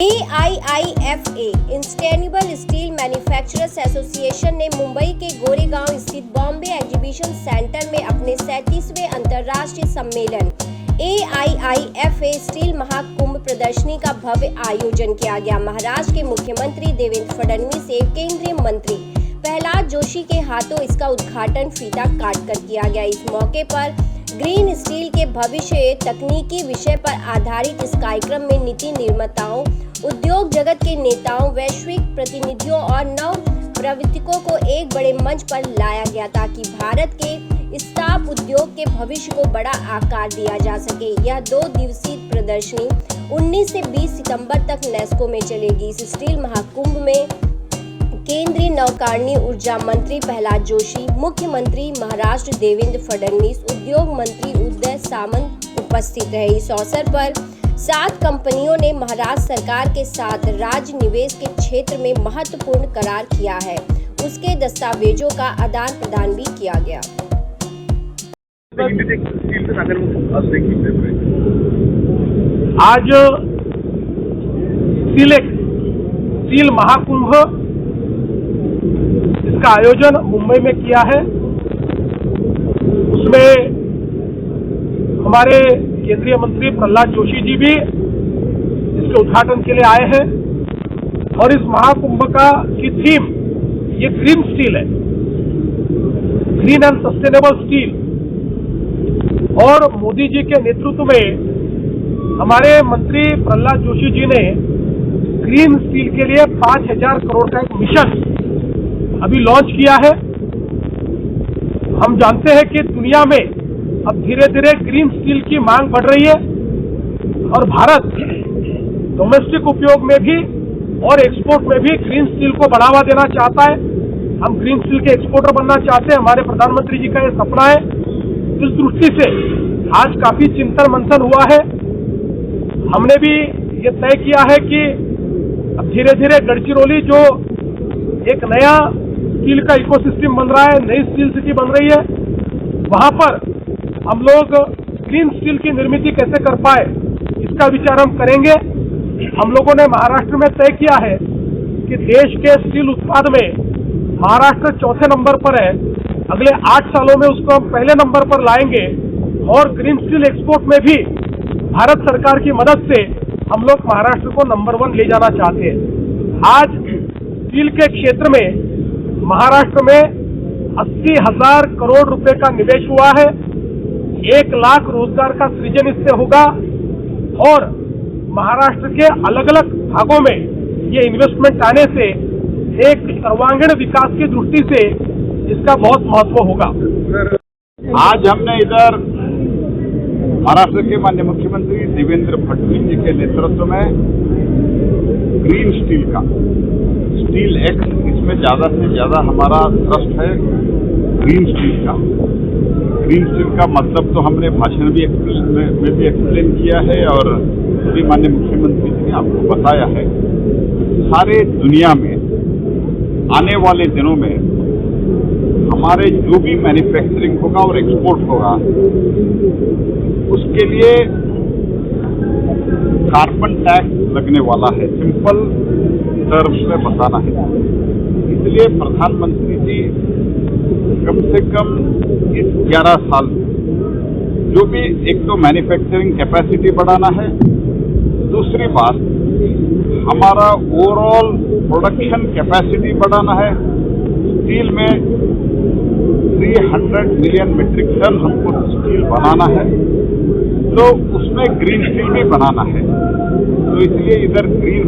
AIIFA इंस्टेनेबल steel manufacturers association ने मुंबई के गोरेगांव स्थित बॉम्बे एग्जीबिशन सेंटर में अपने 37वें अंतर्राष्ट्रीय सम्मेलन AIIFA स्टील महाकुंभ प्रदर्शनी का भव्य आयोजन किया गया। महाराष्ट्र के मुख्यमंत्री देवेंद्र फडणवीस एवं केंद्रीय मंत्री प्रहलाद जोशी के हाथों इसका उद्घाटन फीता काटकर किया गया। इस मौके पर ग्रीन स्टील के भविष्य तकनीकी विषय पर आधारित इस कार्यक्रम में नीति निर्माताओं, उद्योग जगत के नेताओं, वैश्विक प्रतिनिधियों और नव प्रवर्तकों को एक बड़े मंच पर लाया गया ताकि भारत के इस्पात उद्योग के भविष्य को बड़ा आकार दिया जा सके। यह 2 दिवसीय प्रदर्शनी 19 से 20 सितंबर तक नेस्को में चलेगी। इस स्टील महाकुंभ में केंद्रीय नवकारणीय ऊर्जा मंत्री प्रहलाद जोशी, मुख्यमंत्री महाराष्ट्र देवेंद्र फडणवीस, उद्योग मंत्री उदय सामंत उपस्थित रहे। इस अवसर पर 7 कंपनियों ने महाराष्ट्र सरकार के साथ राज्य निवेश के क्षेत्र में महत्वपूर्ण करार किया है। उसके दस्तावेजों का आदान प्रदान भी किया गया। आज स्टील महाकुंभ इसका आयोजन मुंबई में किया है। उसमें हमारे केंद्रीय मंत्री प्रहलाद जोशी जी भी इसके उद्घाटन के लिए आए हैं और इस महाकुंभ की थीम ये ग्रीन स्टील है, ग्रीन एंड सस्टेनेबल स्टील। और मोदी जी के नेतृत्व में हमारे मंत्री प्रहलाद जोशी जी ने ग्रीन स्टील के लिए 5000 करोड़ का एक मिशन अभी लॉन्च किया है। हम जानते हैं कि दुनिया में अब धीरे धीरे ग्रीन स्टील की मांग बढ़ रही है और भारत डोमेस्टिक उपयोग में भी और एक्सपोर्ट में भी ग्रीन स्टील को बढ़ावा देना चाहता है। हम ग्रीन स्टील के एक्सपोर्टर बनना चाहते हैं। हमारे प्रधानमंत्री जी का ये सपना है। इस दृष्टि से आज काफी चिंतन मंथन हुआ है। हमने भी ये तय किया है कि अब धीरे धीरे गढ़चिरौली जो एक नया स्टील का इकोसिस्टम बन रहा है, नई स्टील सिटी बन रही है, वहां पर हम लोग ग्रीन स्टील की निर्मित कैसे कर पाए इसका विचार हम करेंगे। हम लोगों ने महाराष्ट्र में तय किया है कि देश के स्टील उत्पाद में महाराष्ट्र 4थे नंबर पर है। अगले 8 सालों में उसको हम पहले नंबर पर लाएंगे और ग्रीन स्टील एक्सपोर्ट में भी भारत सरकार की मदद से हम लोग महाराष्ट्र को नंबर 1 ले जाना चाहते हैं। आज स्टील के क्षेत्र में महाराष्ट्र में 80,000 करोड़ रुपए का निवेश हुआ है। 1 लाख रोजगार का सृजन इससे होगा और महाराष्ट्र के अलग अलग भागों में ये इन्वेस्टमेंट आने से एक सर्वांगीण विकास की दृष्टि से इसका बहुत महत्व होगा। आज हमने इधर महाराष्ट्र के माननीय मुख्यमंत्री देवेंद्र फडणवीस जी के नेतृत्व में ग्रीन स्टील का स्टील एक्ट, इसमें ज्यादा से ज्यादा हमारा ट्रस्ट है ग्रीन स्टील का। ग्रीन स्टील का मतलब तो हमने भाषण में भी एक्सप्लेन किया है और भी माननीय मुख्यमंत्री जी ने आपको बताया है। सारे दुनिया में आने वाले दिनों में हमारे जो भी मैन्युफैक्चरिंग होगा और एक्सपोर्ट होगा उसके लिए कार्बन टैक्स लगने वाला है। सिंपल टर्म्स में बताना है। इसलिए प्रधानमंत्री जी कम से कम इस 11 साल जो भी एक तो मैन्युफैक्चरिंग कैपेसिटी बढ़ाना है, दूसरी बात हमारा ओवरऑल प्रोडक्शन कैपेसिटी बढ़ाना है। स्टील में 300 मिलियन मीट्रिक टन हमको स्टील बनाना है, तो उसमें ग्रीन स्टील भी बनाना है। तो इसलिए इधर ग्रीन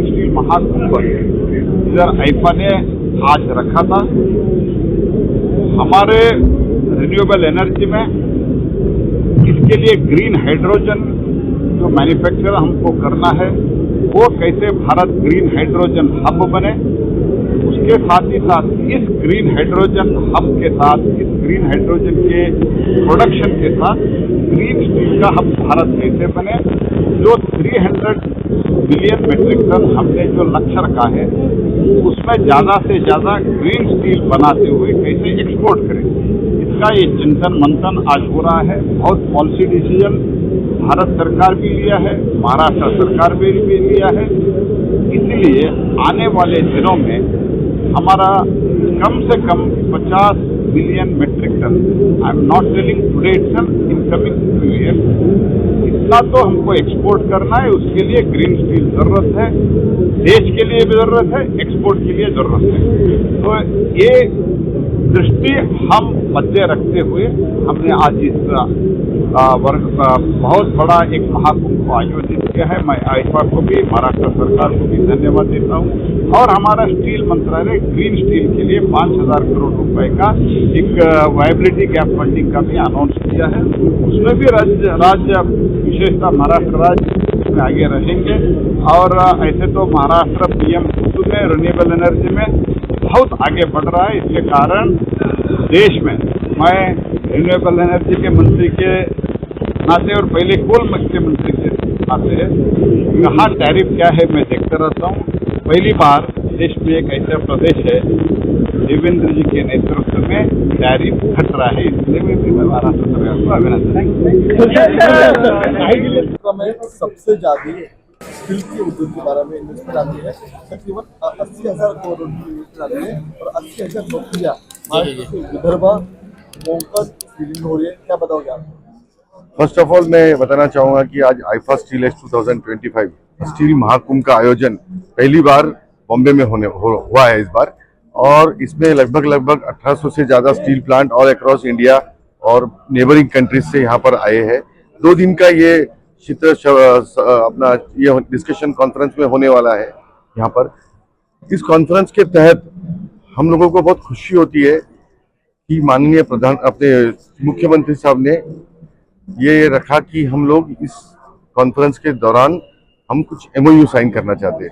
स्टील महाकुंभ इधर आईफा ने आज रखा था। हमारे रिन्यूएबल एनर्जी में इसके लिए ग्रीन हाइड्रोजन जो मैन्युफैक्चर हमको करना है वो कैसे भारत ग्रीन हाइड्रोजन हब बने, उसके साथ ही साथ इस ग्रीन हाइड्रोजन हब के साथ, इस ग्रीन हाइड्रोजन के प्रोडक्शन के साथ ग्रीन स्टील का हब भारत कैसे बने। जो 300 मिलियन मीट्रिक टन हमने जो लक्ष्य रखा है उसमें ज्यादा से ज्यादा ग्रीन स्टील बनाते हुए कैसे एक्सपोर्ट करें, इसका ये चिंतन मंथन आज हो रहा है। बहुत पॉलिसी डिसीजन भारत सरकार भी लिया है, महाराष्ट्र सरकार भी लिया है। इसलिए आने वाले दिनों में हमारा कम से कम 50 million metric ton, I am not telling today itself, in coming 2 year, इतना तो हमको एक्सपोर्ट करना है। उसके लिए ग्रीन स्टील जरूरत है, देश के लिए भी जरूरत है, एक्सपोर्ट के लिए जरूरत है। तो ये दृष्टि हम मध्य रखते हुए हमने आज इस वर्ग बहुत बड़ा एक महाकुंभ को आयोजित किया है। मैं आईफा को भी, महाराष्ट्र सरकार को भी धन्यवाद देता हूँ। और हमारा स्टील मंत्रालय ग्रीन स्टील के लिए 5,000 करोड़ रुपए का एक वायबिलिटी गैप फंडिंग का भी अनाउंस किया है। उसमें भी राज्य विशेषतः महाराष्ट्र राज्य में आगे रहेंगे। और ऐसे तो महाराष्ट्र पीएम में रिन्यूएबल एनर्जी में बहुत आगे बढ़ रहा है। इसके कारण देश में मैं रिन्यूएबल एनर्जी के मंत्री के नाते और पहले कोल मुख्यमंत्री के नाते कहाँ टैरिफ क्या है मैं देखता रहता हूँ। पहली बार देश में एक ऐसा प्रदेश है देवेंद्र जी के नेतृत्व में टैरिफ घट रहा है। इसलिए मैं महाराष्ट्र सरकार को अभिनंदन। सबसे ज्यादा स्टील के उद्योग के बारे में इन्वेस्टमेंट आती है, तकरीबन 80,000 करोड़ रुपये इन्वेस्टमेंट आती है और 80,000 नौकरियाँ विदर्भ कोंकण स्टील हो रही है। क्या बताओगे आप? फर्स्ट ऑफ ऑल मैं बताना चाहूँगा कि आज IIFA steel x 2025 steel Mahakumbh का आयोजन पहली बार बॉम्बे में हुआ है इस बार। और इसमें लगभग 1800 से ज़्यादा स्टील प्लांट और अक्रॉस इंडिया और नेबरिंग कंट्रीज से यहाँ पर आए हैं। 2 दिन का ये अपना ये डिस्कशन कॉन्फ्रेंस में होने वाला है यहाँ पर। इस कॉन्फ्रेंस के तहत हम लोगों को बहुत खुशी होती है कि माननीय अपने मुख्यमंत्री साहब ने ये रखा कि हम लोग इस कॉन्फ्रेंस के दौरान हम कुछ MOU साइन करना चाहते हैं।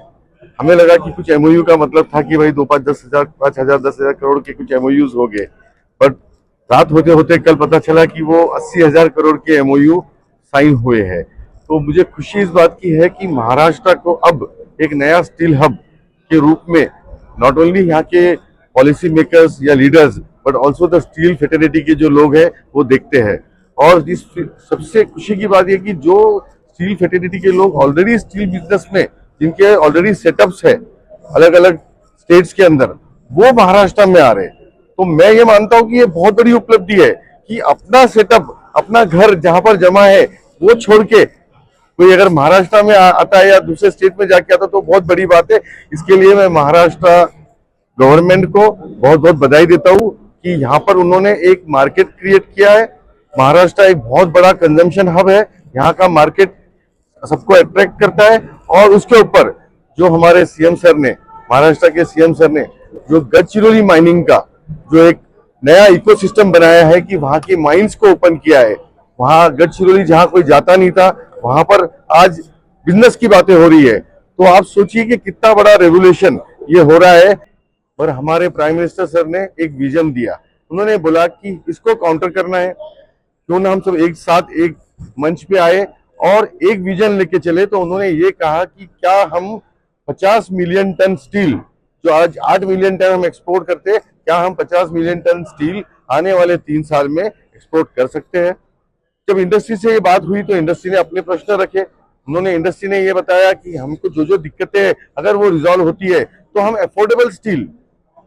हमें लगा कि कुछ MOU का मतलब था कि भाई 5,000 करोड़ के कुछ MOUs हो गए, बट रात होते होते कल पता चला कि वो 80,000 करोड़ के MOU साइन हुए हैं। तो मुझे खुशी इस बात की है कि महाराष्ट्र को अब एक नया स्टील हब के रूप में नॉट ओनली यहाँ के पॉलिसी मेकर्स या leaders but also the steel fraternity के जो लोग हैं वो देखते हैं। और इस सबसे खुशी की बात यह कि जो स्टील फेटर्निटी के लोग ऑलरेडी स्टील बिजनेस में जिनके ऑलरेडी सेटअप्स है अलग अलग स्टेट्स के अंदर, वो महाराष्ट्र में आ रहे हैं। तो मैं ये मानता हूँ कि ये बहुत बड़ी उपलब्धि है कि अपना सेटअप, अपना घर जहां पर जमा है वो छोड़ के कोई अगर महाराष्ट्र में आता है या दूसरे स्टेट में जाके आता तो बहुत बड़ी बात है। इसके लिए मैं महाराष्ट्र गवर्नमेंट को बहुत बहुत बधाई देता हूँ कि यहाँ पर उन्होंने एक मार्केट क्रिएट किया है। महाराष्ट्र एक बहुत बड़ा कंजम्पशन हब है, यहाँ का मार्केट सबको अट्रैक्ट करता है। और उसके ऊपर जो हमारे सीएम सर ने, महाराष्ट्र के सीएम सर ने जो गडचिरोली माइनिंग का जो एक नया इकोसिस्टम बनाया है कि वहाँ की माइंस को ओपन किया है, वहाँ गडचिरोली जहाँ कोई जाता नहीं था वहां पर आज बिजनेस की बातें हो रही है। तो आप सोचिए कि कितना बड़ा रेवोल्यूशन ये हो रहा है। पर हमारे प्राइम मिनिस्टर सर ने एक विजन दिया, उन्होंने बोला कि इसको काउंटर करना है, क्यों ना हम सब एक साथ एक मंच पे आए और एक विजन लेके चले। तो उन्होंने ये कहा कि क्या हम 50 मिलियन टन स्टील, जो आज 8 मिलियन टन हम एक्सपोर्ट करते हैं, क्या हम 50 मिलियन टन स्टील आने वाले 3 साल में एक्सपोर्ट कर सकते हैं। जब इंडस्ट्री से ये बात हुई तो इंडस्ट्री ने अपने प्रश्न रखे। उन्होंने इंडस्ट्री ने ये बताया कि हमको जो दिक्कतें हैं अगर वो रिजॉल्व होती है तो हम अफोर्डेबल स्टील,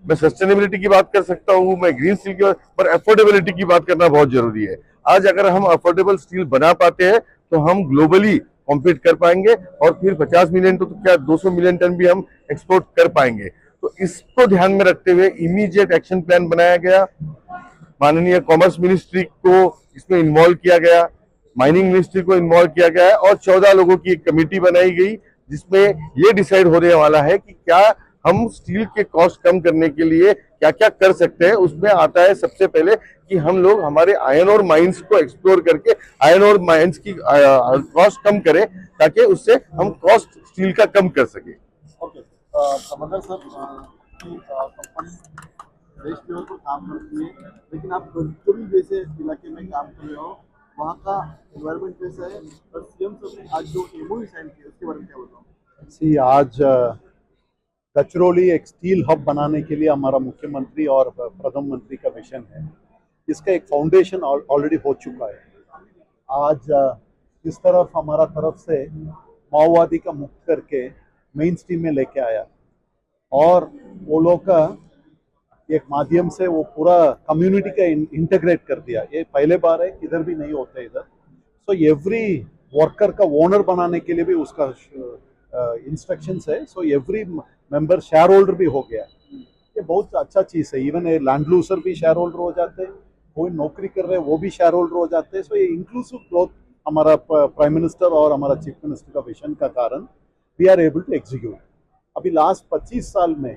मैं सस्टेनेबिलिटी की बात कर सकता हूँ, मैं ग्रीन स्टील की बात, पर अफोर्डेबिलिटी की बात करना बहुत जरूरी है। आज अगर हम अफोर्डेबल स्टील बना पाते हैं तो हम ग्लोबली कॉम्पीट कर पाएंगे और फिर 50 मिलियन तो क्या 200 मिलियन टन भी हम एक्सपोर्ट कर पाएंगे। तो इसको ध्यान में रखते हुए इमीडिएट एक्शन प्लान बनाया गया। माननीय कॉमर्स मिनिस्ट्री को इसमें इन्वॉल्व किया गया, माइनिंग मिनिस्ट्री को इन्वॉल्व किया गया है और 14 लोगों की एक कमेटी बनाई गई जिसमें ये डिसाइड होने वाला है कि क्या हम स्टील के कॉस्ट कम करने के लिए क्या क्या कर सकते हैं। उसमें आता है सबसे पहले कि हम लोग हमारे आयरन और माइंस को एक्सप्लोर करके आयरन और माइंस की कॉस्ट कम करें ताकि उससे हम कॉस्ट स्टील का कम कर सके। ओके, समझा सर कि कंपनी देश लेवल पर काम करती है, लेकिन आप गडचिरोली जैसे इलाके में काम कर रहे हो, वहाँ का एनवायरमेंट कैसा है और सीएम सर ने आज जो MOU साइन किया उसके बारे में क्या बताओ? सी आज गडचिरोली एक स्टील हब बनाने के लिए हमारा मुख्यमंत्री और प्रधानमंत्री का मिशन है। इसका एक फाउंडेशन ऑलरेडी हो चुका है। आज किस तरफ हमारा तरफ से माओवादी का मुक्त करके मेन स्ट्रीम में लेके आया, और वो लोग का एक माध्यम से वो पूरा कम्युनिटी का इंटीग्रेट कर दिया। ये पहले बार है, किधर भी नहीं होते इधर। सो एवरी वर्कर का ओनर बनाने के लिए भी उसका इंस्ट्रक्शंस है। So every member share holder भी हो गया। ये बहुत अच्छा चीज़ है। इवन लैंड लूजर भी शेयर होल्डर हो जाते हैं, कोई नौकरी कर रहे हैं वो भी शेयर होल्डर हो जाते हैं। सो ये इंक्लूसिव ग्रोथ हमारा प्राइम मिनिस्टर और हमारा चीफ मिनिस्टर का विजन का कारण we are able to execute. अभी लास्ट 25 साल में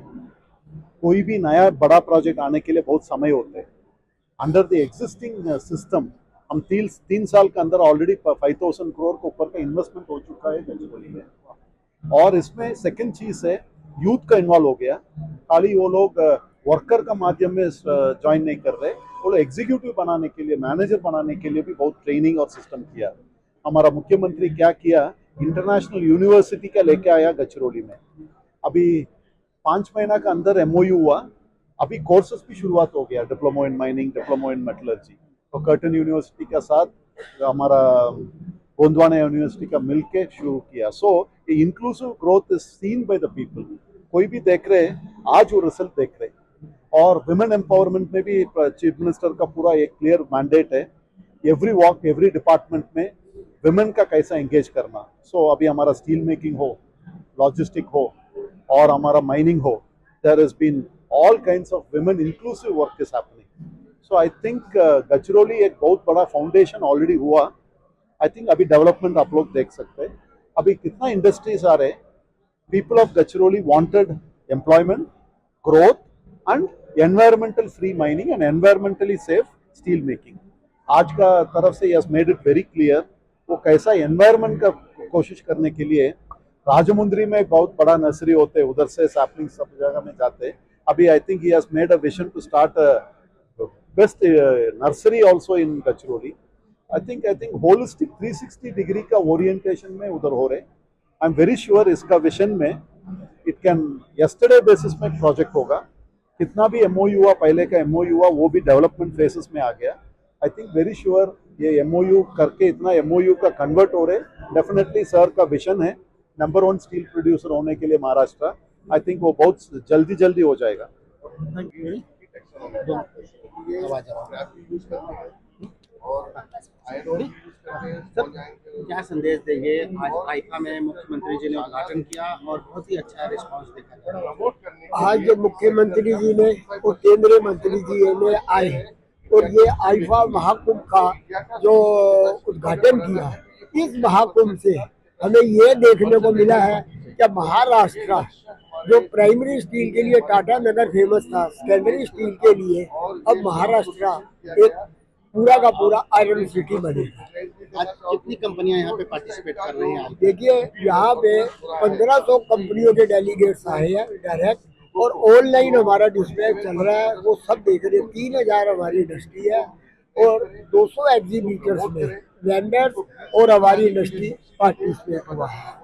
कोई भी नया बड़ा प्रोजेक्ट आने के लिए बहुत समय होते हैं। अंडर द एग्जिस्टिंग सिस्टम हम 3 साल के अंदर ऑलरेडी 5000 करोड़ के ऊपर का इन्वेस्टमेंट हो चुका है गडचिरोली में। और इसमें सेकंड चीज़ है यूथ का इन्वॉल्व हो गया। खाली वो लोग वर्कर का माध्यम में ज्वाइन नहीं कर रहे, वो लोग एग्जीक्यूटिव बनाने के लिए, मैनेजर बनाने के लिए भी बहुत ट्रेनिंग और सिस्टम किया। हमारा मुख्यमंत्री क्या किया, इंटरनेशनल यूनिवर्सिटी का लेके आया गडचिरोली में। अभी 5 महीना का अंदर MOU हुआ। अभी कोर्सेस भी शुरुआत हो गया, diploma in mining, diploma in metallurgy. तो कर्टन यूनिवर्सिटी के साथ हमारा गोंदवाना यूनिवर्सिटी का मिलके शुरू किया। सो ये inclusive growth is seen by the people. कोई भी देख रहे हैं, आज वो रिजल्ट देख रहे हैं। और विमेन एम्पावरमेंट में भी चीफ मिनिस्टर का पूरा एक क्लियर मैंडेट है, एवरी वॉक एवरी डिपार्टमेंट में विमेन का कैसा एंगेज करना। सो अभी हमारा स्टील मेकिंग हो, लॉजिस्टिक हो और हमारा माइनिंग हो, there has been all kinds of women inclusive work is happening. So I think Gadchiroli एक बहुत बड़ा फाउंडेशन ऑलरेडी हुआ। आई थिंक अभी डेवलपमेंट आप लोग देख सकते हैं। अभी कितना इंडस्ट्रीज आ रहे हैं। People of Gadchiroli wanted employment, growth and environmental free mining and environmentally safe steel making. आज का तरफ से yes made it very clear वो कैसा एनवायरमेंट का कोशिश करने के लिए। राजमुंद्री में बहुत बड़ा नर्सरी होते हैं, उधर से सैपलिंग सब जगह में जाते हैं। अभी I think he has made a vision to start best nursery also in Gadchiroli. I think holistic 360 degree का ओरिएंटेशन में उधर हो रहे। आई एम वेरी श्योर इसका विजन में इट कैन यस्टरडे बेसिस में प्रोजेक्ट होगा। कितना भी MOU हुआ, पहले का MOU हुआ, वो भी डेवलपमेंट फेसेस में आ गया। आई थिंक वेरी श्योर ये MOU करके इतना MOU का कन्वर्ट हो रहे। डेफिनेटली सर का विजन है नंबर 1 स्टील प्रोड्यूसर होने के लिए महाराष्ट्र। आई थिंक वो बहुत जल्दी हो जाएगा। सर, क्या संदेश देंगे? आज आइफा में मुख्यमंत्री जी ने उद्घाटन किया और बहुत ही अच्छा रिस्पांस देखा जा रहा है। आज जो मुख्यमंत्री जी ने और केंद्रीय मंत्री जी ने आए और ये आइफा महाकुंभ का जो उद्घाटन किया, इस महाकुंभ से हमें ये देखने को मिला है कि महाराष्ट्र जो प्राइमरी स्टील के लिए टाटा नगर फेमस था, सेकेंडरी स्टील के लिए अब महाराष्ट्र एक पूरा का पूरा आयरन सिटी बनेगा। आज कितनी कंपनियां यहाँ पे पार्टिसिपेट कर रही हैं? देखिए यहाँ पे 1500 कंपनियों के डेलीगेट्स आए हैं डायरेक्ट, और ऑनलाइन हमारा डिस्प्ले चल रहा है, वो सब देख रहे हैं। 3000 हमारी इंडस्ट्री है और 200 एग्जीबिटर्स में वेंडर्स और हमारी इंडस्ट्री पार्टिसिपेट हुआ है।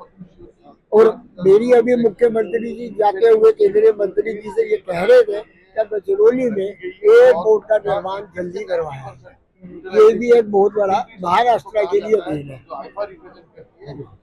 और मेरी अभी मुख्यमंत्री जी जाते हुए केंद्रीय मंत्री जी से ये कह रहे थे कि गडचिरोली में एयरपोर्ट का निर्माण जल्दी करवाया। ये भी एक बहुत बड़ा महाराष्ट्र के लिए देन है।